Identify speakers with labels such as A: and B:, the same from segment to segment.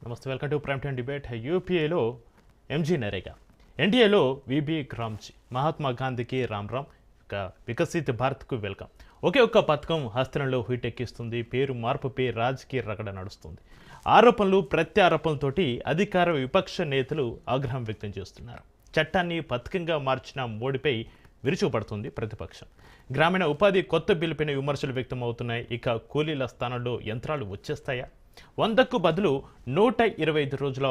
A: నమస్తే, welcome to prime time debate. యూపీఏలో MG NREGA, ఎన్డీఏలో విబి రామ్జీ, మహాత్మా గాంధీకి రామ్ రామ్, ఇక వికసిత్ భారత్కు వెల్కమ్. ఒకే ఒక్క పథకం హస్తంలో హీట్ ఎక్కిస్తుంది. పేరు మార్పుపై రాజకీయ రగడ నడుస్తుంది. ఆరోపణలు ప్రత్యారోపణలతోటి అధికార విపక్ష నేతలు ఆగ్రహం వ్యక్తం చేస్తున్నారు. చట్టాన్ని పథకంగా మార్చిన మోడీపై విరుచుకుపడుతుంది ప్రతిపక్షం. గ్రామీణ ఉపాధి కొత్త బిల్లుపైన విమర్శలు వ్యక్తం అవుతున్నాయి. ఇక కూలీల స్థానంలో యంత్రాలు వచ్చేస్తాయా? 100కు బదులు 125 రోజుల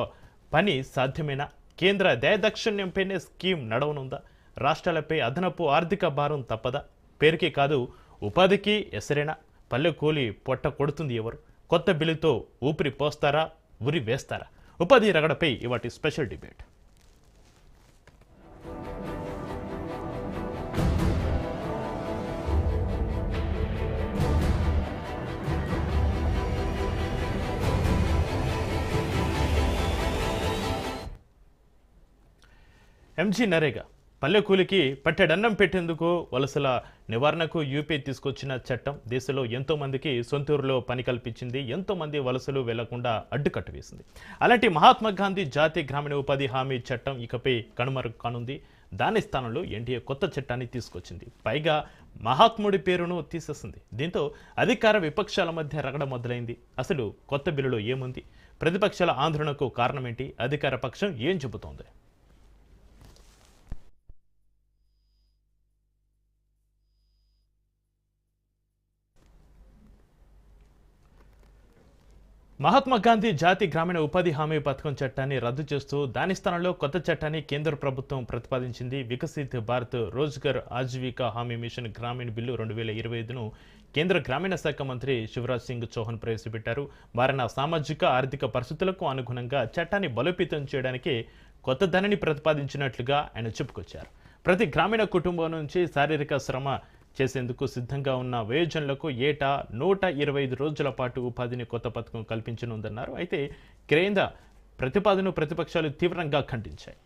A: పని సాధ్యమేనా? కేంద్ర దయదాక్షిణ్యంపైనే స్కీమ్ నడవనుందా? రాష్ట్రాలపై అదనపు ఆర్థిక భారం తప్పదా? పేరుకే కాదు, ఉపాధికి ఎసరేనా? పల్లె కూలి పొట్ట కొడుతుంది ఎవరు? కొత్త బిల్లుతో ఊపిరి పోస్తారా, ఉరి వేస్తారా? ఉపాధి రగడపై ఇవాటి స్పెషల్ డిబేట్. ఎంజీ నరేగా, పల్లె కూలికి పట్టెడన్నం పెట్టేందుకు, వలసల నివారణకు యూపీ తీసుకొచ్చిన చట్టం దేశంలో ఎంతో మందికి సొంతూరులో పని కల్పించింది. ఎంతో మంది వలసలు వెళ్లకుండా అడ్డుకట్ట వేసింది. అలాంటి మహాత్మా గాంధీ జాతీయ గ్రామీణ ఉపాధి హామీ చట్టం ఇకపై కనుమరుగు కానుంది. దాని స్థానంలో ఎన్డీఏ కొత్త చట్టాన్ని తీసుకొచ్చింది. పైగా మహాత్ముడి పేరును తీసేసింది. దీంతో అధికార విపక్షాల మధ్య రగడ మొదలైంది. అసలు కొత్త బిల్లులో ఏముంది? ప్రతిపక్షాల ఆందోళనకు కారణమేంటి? అధికార పక్షం ఏం చెబుతోంది? మహాత్మా గాంధీ జాతీయ గ్రామీణ ఉపాధి హామీ పథకం చట్టాన్ని రద్దు చేస్తూ దాని స్థానంలో కొత్త చట్టాన్ని కేంద్ర ప్రభుత్వం ప్రతిపాదించింది. వికసిత్ భారత్ రోజ్గర్ ఆజీవికా హామీ మిషన్ గ్రామీణ బిల్లు 2025ను కేంద్ర గ్రామీణ శాఖ మంత్రి శివరాజ్ సింగ్ చౌహాన్ ప్రవేశపెట్టారు. మారిన సామాజిక ఆర్థిక పరిస్థితులకు అనుగుణంగా చట్టాన్ని బలోపేతం చేయడానికి కొత్త ధనాన్ని ప్రతిపాదించినట్లుగా ఆయన చెప్పుకొచ్చారు. ప్రతి గ్రామీణ కుటుంబం నుంచి శారీరక శ్రమ చేసేందుకు సిద్ధంగా ఉన్న వయోజనులకు ఏటా 125 రోజుల పాటు ఉపాధిని కొత్త పథకం కల్పించనుందన్నారు. అయితే కేంద్ర ప్రతిపాదనను ప్రతిపక్షాలు తీవ్రంగా ఖండించాయి.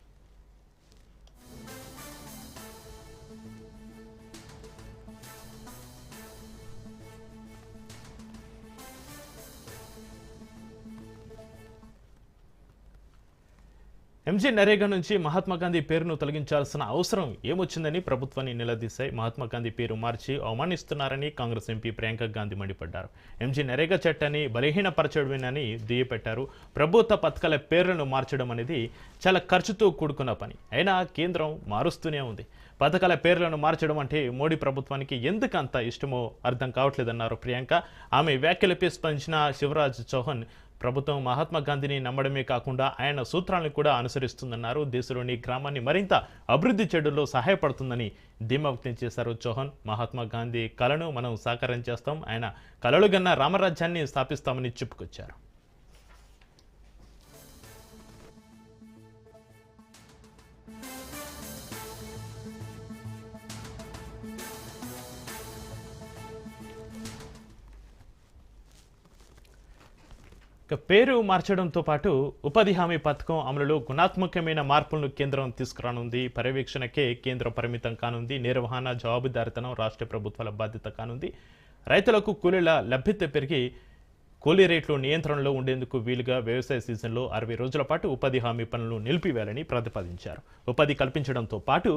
A: ఎంజీ నరేగా నుంచి మహాత్మా గాంధీ పేరును తొలగించాల్సిన అవసరం ఏమొచ్చిందని ప్రభుత్వాన్ని నిలదీశాయి. మహాత్మా గాంధీ పేరు మార్చి అవమానిస్తున్నారని కాంగ్రెస్ ఎంపీ ప్రియాంక గాంధీ మండిపడ్డారు. ఎంజీ నరేగా చట్టాన్ని బలహీనపరచడమేనని దుయ్యపెట్టారు. ప్రభుత్వ పథకాల పేర్లను మార్చడం అనేది చాలా ఖర్చుతో కూడుకున్న పని. అయినా కేంద్రం మారుస్తూనే ఉంది. పథకాల పేర్లను మార్చడం అంటే మోడీ ప్రభుత్వానికి ఎందుకు అంత ఇష్టమో అర్థం కావట్లేదన్నారు ప్రియాంక. ఆమె వ్యాఖ్యలపై స్పందించిన శివరాజ్ చౌహాన్, ప్రభుత్వం మహాత్మా గాంధీని నమ్మడమే కాకుండా ఆయన సూత్రాలను కూడా అనుసరిస్తుందన్నారు. దేశంలోని గ్రామాన్ని మరింత అభివృద్ధి చేయడంలో సహాయపడుతుందని ధీమా వ్యక్తం చేశారు చౌహాన్. మహాత్మా గాంధీ కలను మనం సాకారం చేస్తాం, ఆయన కలలు గన్న రామరాజ్యాన్ని స్థాపిస్తామని చెప్పుకొచ్చారు. పేరు మార్చడంతో పాటు ఉపాధి హామీ పథకం అమలులో గుణాత్మకమైన మార్పులను కేంద్రం తీసుకురానుంది. పర్యవేక్షణకే కేంద్రం పరిమితం కానుంది. నిర్వహణ, జవాబుదారితనం రాష్ట్ర ప్రభుత్వాల బాధ్యత కానుంది. రైతులకు కూలీల లభ్యత పెరిగి కూలీ రేట్లు నియంత్రణలో ఉండేందుకు వీలుగా వ్యవసాయ సీజన్లో 60 రోజుల పాటు ఉపాధి హామీ పనులను నిలిపివేయాలని ప్రతిపాదించారు. ఉపాధి కల్పించడంతో పాటు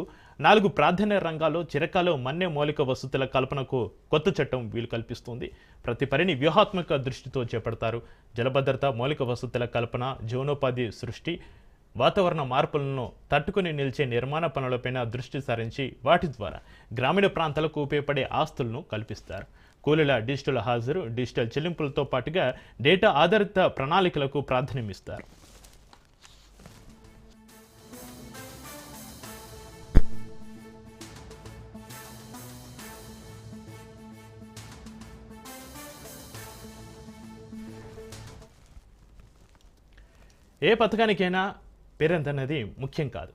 A: 4 ప్రాధాన్య రంగాల్లో చిరకాల మన్నే మౌలిక వసతుల కల్పనకు కొత్త చట్టం వీలు కల్పిస్తుంది. ప్రతి పనిని వ్యూహాత్మక దృష్టితో చేపడతారు. జలభద్రత, మౌలిక వసతుల కల్పన, జీవనోపాధి సృష్టి, వాతావరణ మార్పులను తట్టుకుని నిలిచే నిర్మాణ పనులపైన దృష్టి సారించి వాటి ద్వారా గ్రామీణ ప్రాంతాలకు ఉపయోగపడే ఆస్తులను కల్పిస్తారు. కూలీల డిజిటల్ హాజరు, డిజిటల్ చెల్లింపులతో పాటుగా డేటా ఆధారిత ప్రణాళికలకు ప్రాధాన్యమిస్తారు. ఏ పథకానికైనా పేరెంతనేది ముఖ్యం కాదు,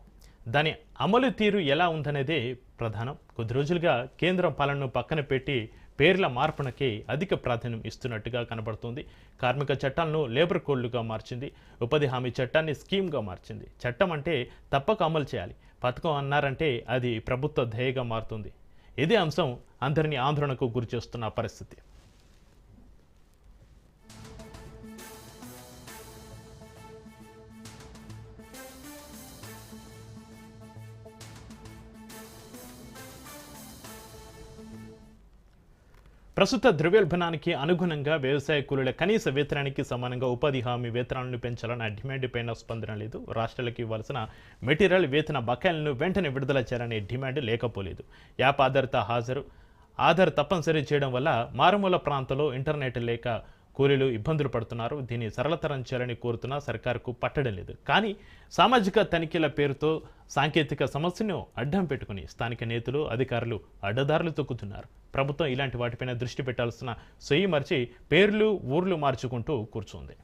A: దాని అమలు తీరు ఎలా ఉందనేదే ప్రధానం. కొద్ది రోజులుగా కేంద్రం పాలనను పక్కన పెట్టి పేర్ల మార్పునకే అధిక ప్రాధాన్యం ఇస్తున్నట్టుగా కనబడుతుంది. కార్మిక చట్టాలను లేబర్ కోడ్లుగా మార్చింది. ఉపాధి హామీ చట్టాన్ని స్కీమ్గా మార్చింది. చట్టం అంటే తప్పక అమలు చేయాలి, పథకం అన్నారంటే అది ప్రభుత్వ ధ్యేయంగా మారుతుంది. ఇదే అంశం అందరినీ ఆందోళనకు గురి చేస్తున్న పరిస్థితి. ప్రస్తుత ద్రవ్యోల్బణానికి అనుగుణంగా వ్యవసాయ కూలీల కనీస వేతనానికి సమానంగా ఉపాధి హామీ వేతనాలను పెంచాలన్న డిమాండ్ పైన స్పందన లేదు. రాష్ట్రాలకు ఇవ్వాల్సిన మెటీరియల్ వేతన బకాయిలను వెంటనే విడుదల చేయాలనే డిమాండ్ లేకపోలేదు. యాప్ ఆధారిత ఆధార్ తప్పనిసరి చేయడం వల్ల మారుమూల ప్రాంతంలో ఇంటర్నెట్ లేక కూలీలు ఇబ్బందులు పడుతున్నారు. దీన్ని సరళతరం చేయాలని కోరుతున్నా సర్కారుకు పట్టడం లేదు. కానీ సామాజిక తనిఖీల పేరుతో సాంకేతిక సమస్యను అడ్డం పెట్టుకుని స్థానిక నేతలు, అధికారులు అడ్డదారులు తొక్కుతున్నారు. ప్రభుత్వం ఇలాంటి వాటిపైన దృష్టి పెట్టాల్సిన సొయ్యి మర్చి పేర్లు, ఊర్లు మార్చుకుంటూ కూర్చుంది.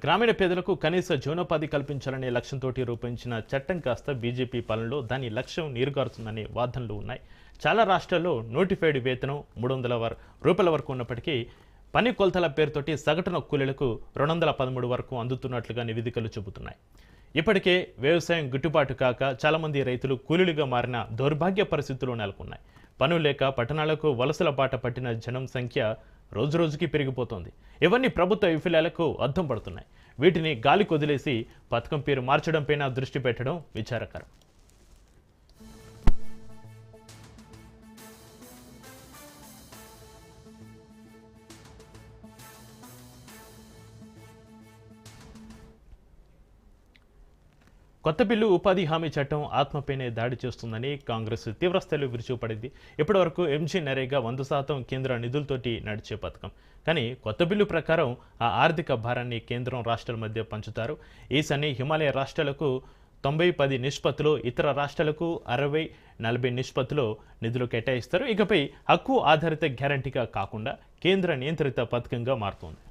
A: గ్రామీణ పేదలకు కనీస జీవనోపాధి కల్పించాలనే లక్ష్యంతో రూపొందించిన చట్టం కాస్త బీజేపీ పాలనలో దాని లక్ష్యం నీరుగారుతుందనే వాదనలు ఉన్నాయి. చాలా రాష్ట్రాల్లో నోటిఫైడ్ వేతనం 300 రూపాయల వరకు ఉన్నప్పటికీ పని కొలతల పేరుతోటి సగటున కూలీలకు 213 వరకు అందుతున్నట్లుగా నివేదికలు చెబుతున్నాయి. ఇప్పటికే వ్యవసాయం గిట్టుబాటు కాక చాలామంది రైతులు కూలీలుగా మారిన దౌర్భాగ్య పరిస్థితులు నెలకొన్నాయి. పనులు లేక పట్టణాలకు వలసల బాట పట్టిన జనం సంఖ్య రోజురోజుకి పెరిగిపోతోంది. ఇవన్నీ ప్రభుత్వ వైఫల్యాలకు అద్దం పడుతున్నాయి. వీటిని గాలి కొదిలేసి పథకం పేరు మార్చడంపైన దృష్టి పెట్టడం విచారకరం. కొత్త బిల్లు ఉపాధి హామీ చట్టం ఆత్మపైనే దాడి చేస్తుందని కాంగ్రెస్ తీవ్రస్థాయిలో విరుచుకుపడింది. ఇప్పటివరకు ఎంజీ నరేగా 100% కేంద్ర నిధులతోటి నడిచే పథకం. కానీ కొత్త బిల్లు ప్రకారం ఆ ఆర్థిక భారాన్ని కేంద్రం రాష్ట్రాల మధ్య పంచుతారు. ఈశాన్య హిమాలయ రాష్ట్రాలకు 90-10 నిష్పత్తిలో, ఇతర రాష్ట్రాలకు 60-40 నిష్పత్తిలో నిధులు కేటాయిస్తారు. ఇకపై హక్కు ఆధారిత గ్యారంటీగా కాకుండా కేంద్ర నియంత్రిత పథకంగా మారుతోంది.